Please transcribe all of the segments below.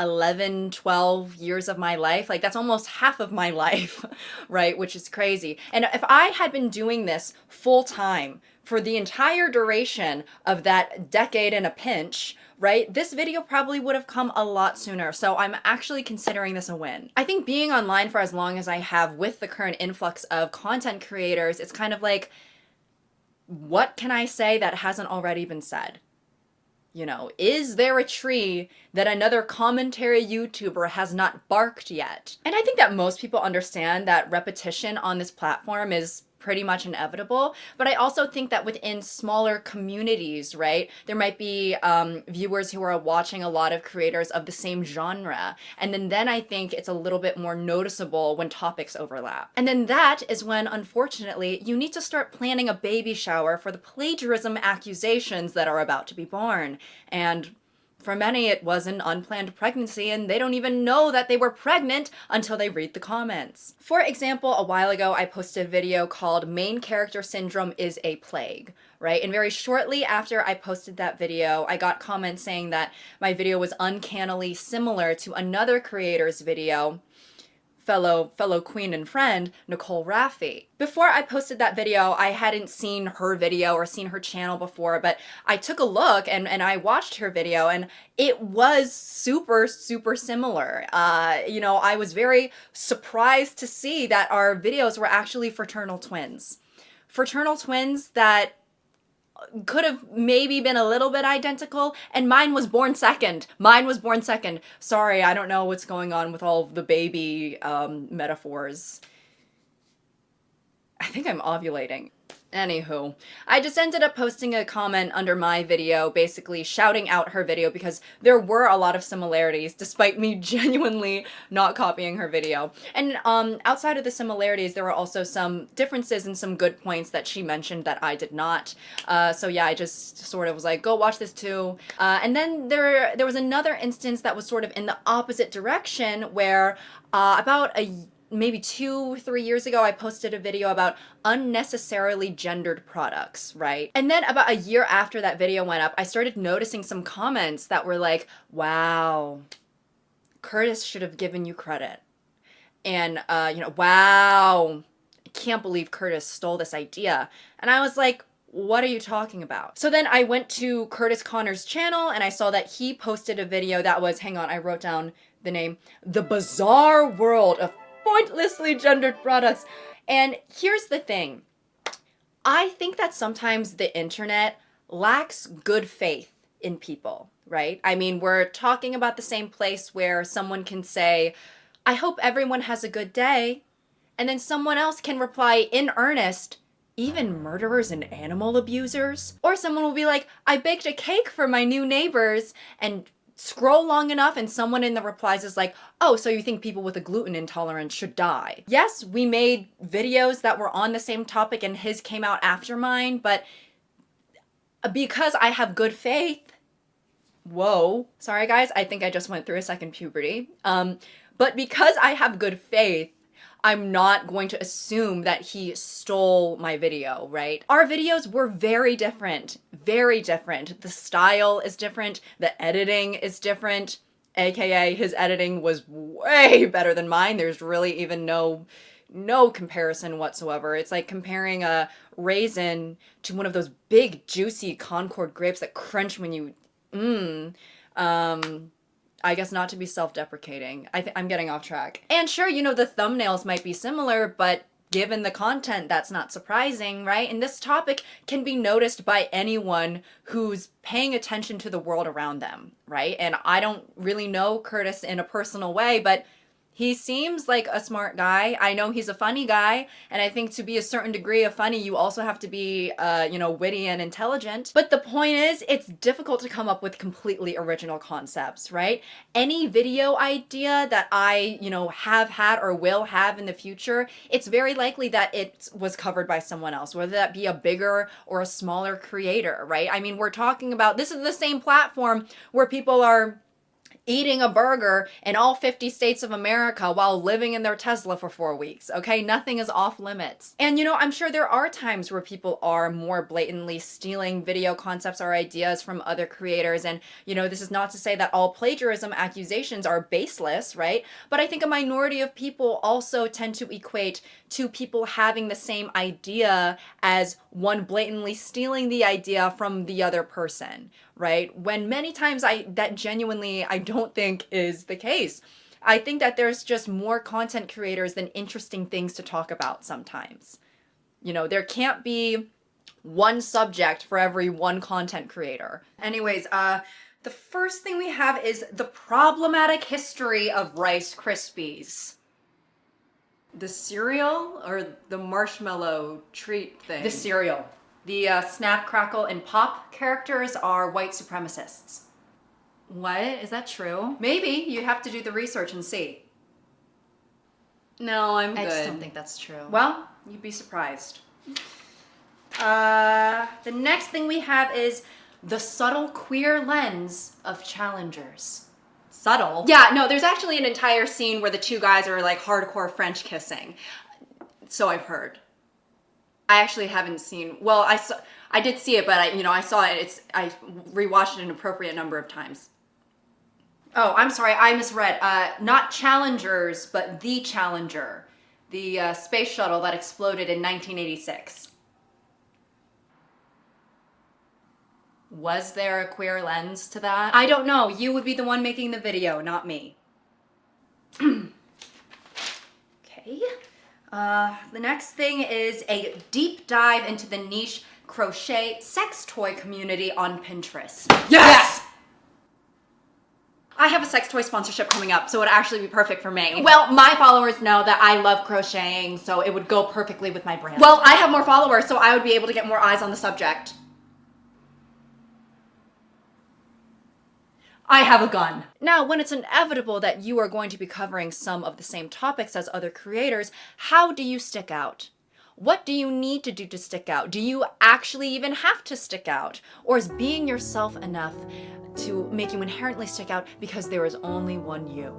11, 12 years of my life. Like that's almost half of my life, right? Which is crazy. And if I had been doing this full time for the entire duration of that decade and a pinch, right? This video probably would have come a lot sooner. So I'm actually considering this a win. I think being online for as long as I have with the current influx of content creators, it's kind of like, what can I say that hasn't already been said? You know, is there a tree that another commentary YouTuber has not barked yet? And I think that most people understand that repetition on this platform is pretty much inevitable, but I also think that within smaller communities, right, there might be viewers who are watching a lot of creators of the same genre, and then I think it's a little bit more noticeable when topics overlap. And then that is when, unfortunately, you need to start planning a baby shower for the plagiarism accusations that are about to be born. And for many, it was an unplanned pregnancy, and they don't even know that they were pregnant until they read the comments. For example, a while ago, I posted a video called Main Character Syndrome is a Plague, right? And very shortly after I posted that video, I got comments saying that my video was uncannily similar to another creator's video, fellow queen and friend, Nicole Raffi. Before I posted that video, I hadn't seen her video or seen her channel before, but I took a look and I watched her video, and it was super similar. You know, I was very surprised to see that our videos were actually fraternal twins. Fraternal twins that could have maybe been a little bit identical, and mine was born second. Mine was born second. Sorry, I don't know what's going on with all of the baby metaphors. I think I'm ovulating. Anywho, I just ended up posting a comment under my video basically shouting out her video because there were a lot of similarities despite me genuinely not copying her video. And outside of the similarities, there were also some differences and some good points that she mentioned that I did not. So yeah, I just sort of was like, go watch this too. And then there was another instance that was sort of in the opposite direction where about maybe 2-3 years ago, I posted a video about unnecessarily gendered products, right? And then about a year after that video went up, I started noticing some comments that were like, wow, Curtis should have given you credit. And, you know, wow, I can't believe Curtis stole this idea. And I was like, what are you talking about? So then I went to Curtis Connor's channel and I saw that he posted a video that was, hang on, I wrote down the name, The Bizarre World of Pointlessly Gendered Products. And here's the thing. I think that sometimes the internet lacks good faith in people, right? I mean, we're talking about the same place where someone can say, I hope everyone has a good day. And then someone else can reply in earnest, even murderers and animal abusers? Or someone will be like, I baked a cake for my new neighbors, and scroll long enough and someone in the replies is like, oh, so you think people with a gluten intolerance should die? Yes, we made videos that were on the same topic and his came out after mine, but because I have good faith, whoa, sorry guys, I think I just went through a second puberty. But because I have good faith, I'm not going to assume that he stole my video, right? Our videos were very different, very different. The style is different, the editing is different, aka his editing was way better than mine. There's really even no comparison whatsoever. It's like comparing a raisin to one of those big juicy Concord grapes that crunch when you, I guess not to be self-deprecating. I'm getting off track. And sure, you know, the thumbnails might be similar, but given the content, that's not surprising, right? And this topic can be noticed by anyone who's paying attention to the world around them, right? And I don't really know Curtis in a personal way, but he seems like a smart guy. I know he's a funny guy, and I think to be a certain degree of funny, you also have to be, you know, witty and intelligent. But the point is, it's difficult to come up with completely original concepts, right? Any video idea that I, you know, have had or will have in the future, it's very likely that it was covered by someone else, whether that be a bigger or a smaller creator, right? I mean, we're talking about, this is the same platform where people are eating a burger in all 50 states of America while living in their Tesla for 4 weeks, okay? Nothing is off limits. And you know, I'm sure there are times where people are more blatantly stealing video concepts or ideas from other creators, and you know, this is not to say that all plagiarism accusations are baseless, right? But I think a minority of people also tend to equate to people having the same idea as one blatantly stealing the idea from the other person, right? When many times that genuinely I don't think is the case. I think that there's just more content creators than interesting things to talk about sometimes. You know, there can't be one subject for every one content creator. Anyways, the first thing we have is the problematic history of Rice Krispies. The cereal or the marshmallow treat thing? The cereal. The Snap, Crackle, and Pop characters are white supremacists. What? Is that true? Maybe. You have to do the research and see. No, I'm good. I just don't think that's true. Well, you'd be surprised. The next thing we have is the subtle queer lens of challengers. Subtle? Yeah, no, there's actually an entire scene where the two guys are like hardcore French kissing. So I've heard. I actually haven't seen, well, I did see it, but I saw it. I rewatched it an appropriate number of times. Oh, I'm sorry, I misread. Not Challengers, but the Challenger, the space shuttle that exploded in 1986. Was there a queer lens to that? I don't know. You would be the one making the video, not me. Okay. The next thing is a deep dive into the niche crochet sex toy community on Pinterest. Yes! I have a sex toy sponsorship coming up, so it would actually be perfect for me. Well, my followers know that I love crocheting, so it would go perfectly with my brand. Well, I have more followers, so I would be able to get more eyes on the subject. I have a gun. Now, when it's inevitable that you are going to be covering some of the same topics as other creators, how do you stick out? What do you need to do to stick out? Do you actually even have to stick out? Or is being yourself enough to make you inherently stick out because there is only one you?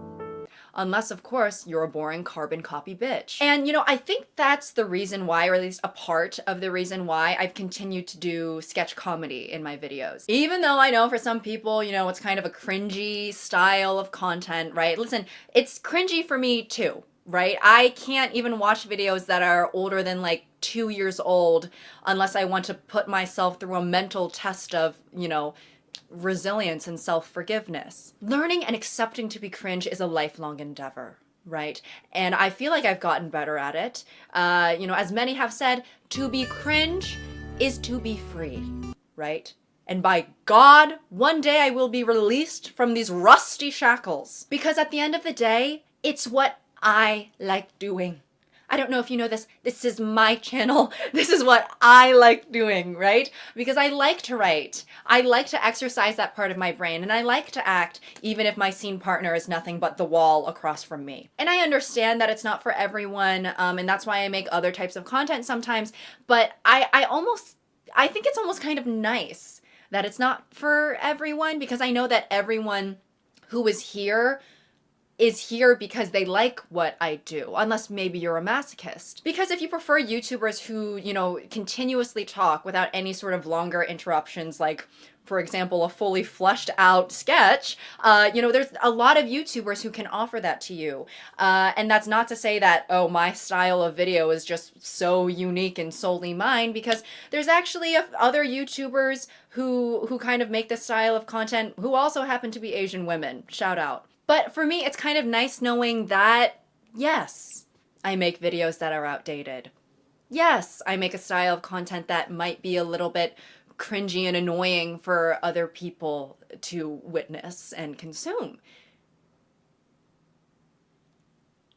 Unless, of course, you're a boring carbon copy bitch. And, I think that's the reason why, or at least a part of the reason why I've continued to do sketch comedy in my videos. Even though I know for some people, it's kind of a cringy style of content, right? Listen, it's cringy for me too, right? I can't even watch videos that are older than like 2 years old unless I want to put myself through a mental test of, resilience and self-forgiveness. Learning and accepting to be cringe is a lifelong endeavor, right? And I feel like I've gotten better at it. As many have said, to be cringe is to be free, right? And by God, one day I will be released from these rusty shackles. Because at the end of the day, it's what I like doing. I don't know if you know this. This is my channel. This is what I like doing, right? Because I like to write. I like to exercise that part of my brain, and I like to act even if my scene partner is nothing but the wall across from me. And I understand that it's not for everyone, and that's why I make other types of content sometimes, but I think it's almost kind of nice that it's not for everyone, because I know that everyone who is here because they like what I do, unless maybe you're a masochist. Because if you prefer YouTubers who, continuously talk without any sort of longer interruptions, like, for example, a fully fleshed out sketch, there's a lot of YouTubers who can offer that to you. And that's not to say that, oh, my style of video is just so unique and solely mine, because there's actually other YouTubers who kind of make this style of content who also happen to be Asian women. Shout out. But for me, it's kind of nice knowing that, yes, I make videos that are outdated. Yes, I make a style of content that might be a little bit cringy and annoying for other people to witness and consume.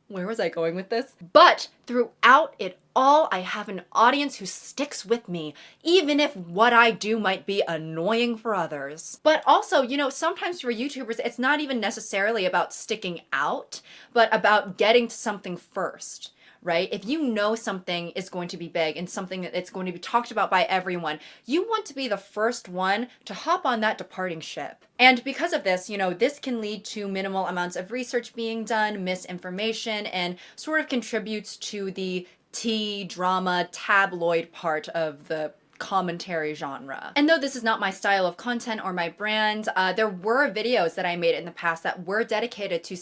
Where was I going with this? But throughout it all, I have an audience who sticks with me, even if what I do might be annoying for others. But also, sometimes for YouTubers, it's not even necessarily about sticking out, but about getting to something first, right? If you know something is going to be big and something that it's going to be talked about by everyone, you want to be the first one to hop on that departing ship. And because of this, this can lead to minimal amounts of research being done, misinformation, and sort of contributes to the tea, drama, tabloid part of the commentary genre. And though this is not my style of content or my brand, there were videos that I made in the past that were dedicated to